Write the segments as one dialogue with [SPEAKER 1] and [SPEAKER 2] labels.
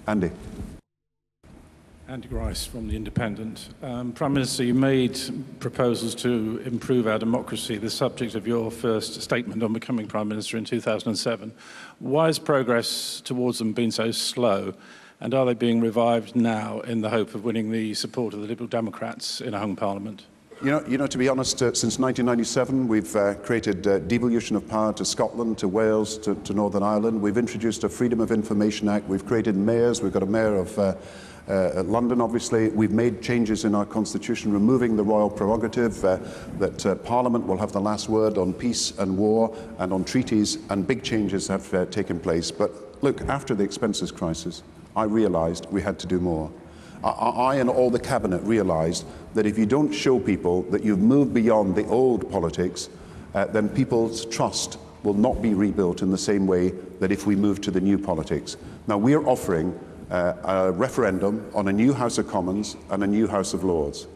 [SPEAKER 1] Andy.
[SPEAKER 2] Andy Rice from The Independent. Prime Minister, you made proposals to improve our democracy, the subject of your first statement on becoming Prime Minister in 2007. Why has progress towards them been so slow, and are they being revived now in the hope of winning the support of the Liberal Democrats in a hung parliament?
[SPEAKER 1] You know, to be honest, since 1997, we've created devolution of power to Scotland, to Wales, to Northern Ireland. We've introduced a Freedom of Information Act. We've created mayors. We've got a mayor of London, obviously. We've made changes in our constitution, removing the royal prerogative, that Parliament will have the last word on peace and war and on treaties, and big changes have taken place. But look, after the expenses crisis, I realised we had to do more. I and all the cabinet realised that if you don't show people that you've moved beyond the old politics, then people's trust will not be rebuilt in the same way that if we move to the new politics. Now, we're offering a referendum on a new House of Commons and a new House of Lords.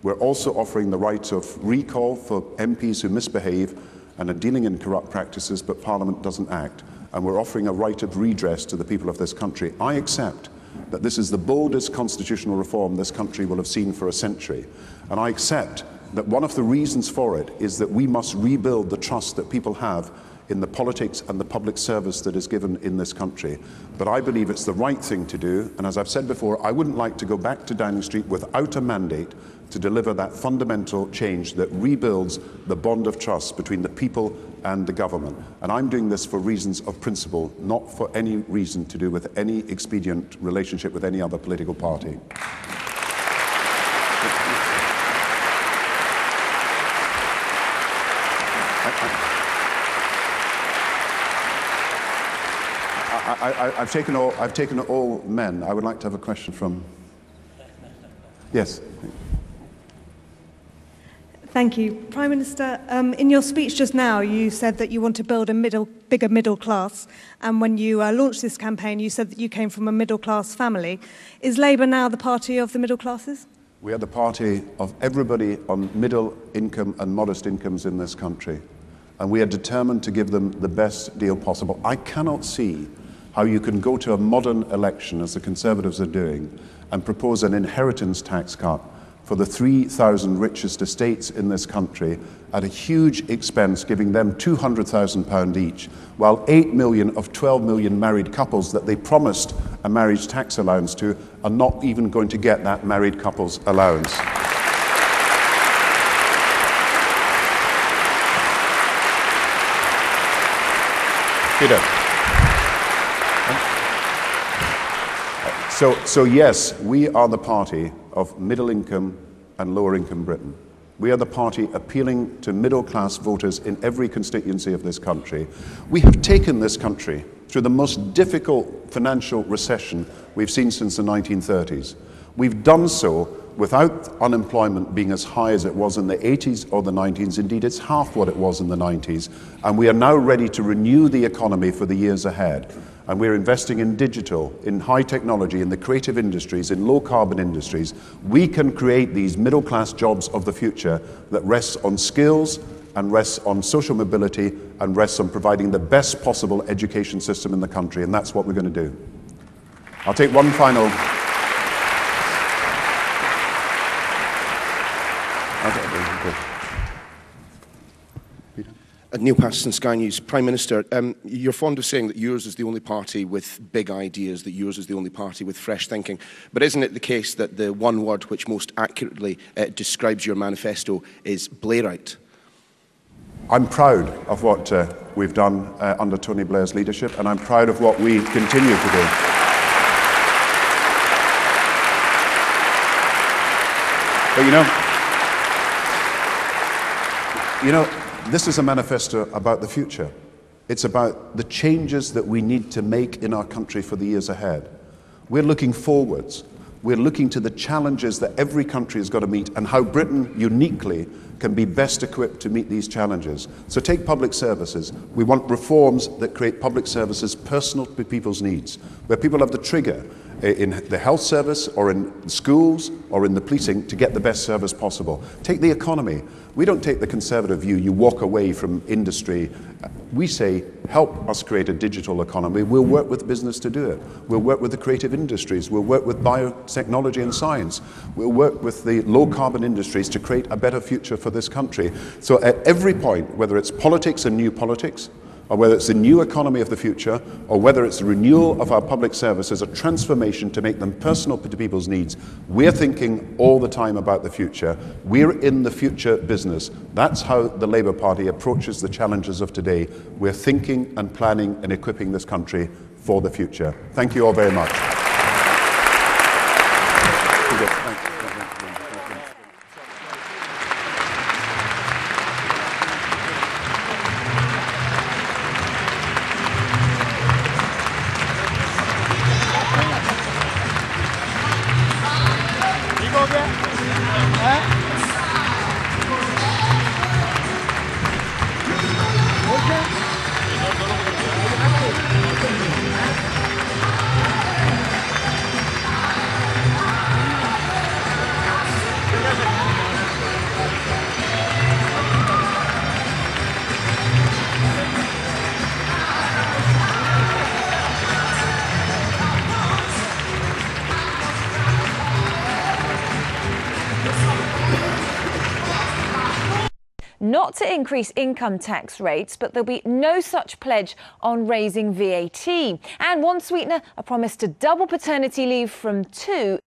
[SPEAKER 1] We're also offering the right of recall for MPs who misbehave and are dealing in corrupt practices, but Parliament doesn't act. And we're offering a right of redress to the people of this country. I accept that this is the boldest constitutional reform this country will have seen for a century. And I accept that one of the reasons for it is that we must rebuild the trust that people have in the politics and the public service that is given in this country. But I believe it's the right thing to do, and as I've said before, I wouldn't like to go back to Downing Street without a mandate to deliver that fundamental change that rebuilds the bond of trust between the people and the government. And I'm doing this for reasons of principle, not for any reason to do with any expedient relationship with any other political party. I've taken all men. I would like to have a question from... Yes.
[SPEAKER 3] Thank you. Prime Minister, in your speech just now, you said that you want to build a bigger middle class. And when you launched this campaign, you said that you came from a middle class family. Is Labour now the party of the middle classes?
[SPEAKER 1] We are the party of everybody on middle income and modest incomes in this country. And we are determined to give them the best deal possible. I cannot see how you can go to a modern election, as the Conservatives are doing, and propose an inheritance tax cut for the 3,000 richest estates in this country at a huge expense, giving them £200,000 each, while 8 million of 12 million married couples that they promised a marriage tax allowance to are not even going to get that married couples allowance. Peter. So yes, we are the party of middle income and lower income Britain. We are the party appealing to middle class voters in every constituency of this country. We have taken this country through the most difficult financial recession we've seen since the 1930s. We've done so without unemployment being as high as it was in the 80s or the 90s. Indeed, it's half what it was in the 90s. And we are now ready to renew the economy for the years ahead. And we're investing in digital, in high technology, in the creative industries, in low-carbon industries. We can create these middle-class jobs of the future that rests on skills and rests on social mobility and rests on providing the best possible education system in the country, and that's what we're going to do. I'll take one final...
[SPEAKER 4] Neil Patterson, Sky News. Prime Minister, you're fond of saying that yours is the only party with big ideas, that yours is the only party with fresh thinking. But isn't it the case that the one word which most accurately describes your manifesto is blairite?
[SPEAKER 1] I'm proud of what we've done under Tony Blair's leadership, and I'm proud of what we continue to do. But you know, this is a manifesto about the future. It's about the changes that we need to make in our country for the years ahead. We're looking forwards. We're looking to the challenges that every country has got to meet and how Britain uniquely can be best equipped to meet these challenges. So take public services. We want reforms that create public services personal to people's needs, where people have the trigger in the health service or in schools or in the policing to get the best service possible. Take the economy. We don't take the conservative view, you walk away from industry. We say, help us create a digital economy. We'll work with business to do it. We'll work with the creative industries. We'll work with biotechnology and science. We'll work with the low-carbon industries to create a better future for this country. So at every point, whether it's politics and new politics, or whether it's the new economy of the future, or whether it's the renewal of our public services, a transformation to make them personal to people's needs, we're thinking all the time about the future. We're in the future business. That's how the Labour Party approaches the challenges of today. We're thinking and planning and equipping this country for the future. Thank you all very much.
[SPEAKER 5] Not to increase income tax rates, but there'll be no such pledge on raising VAT. And one sweetener, a promise to double paternity leave from 2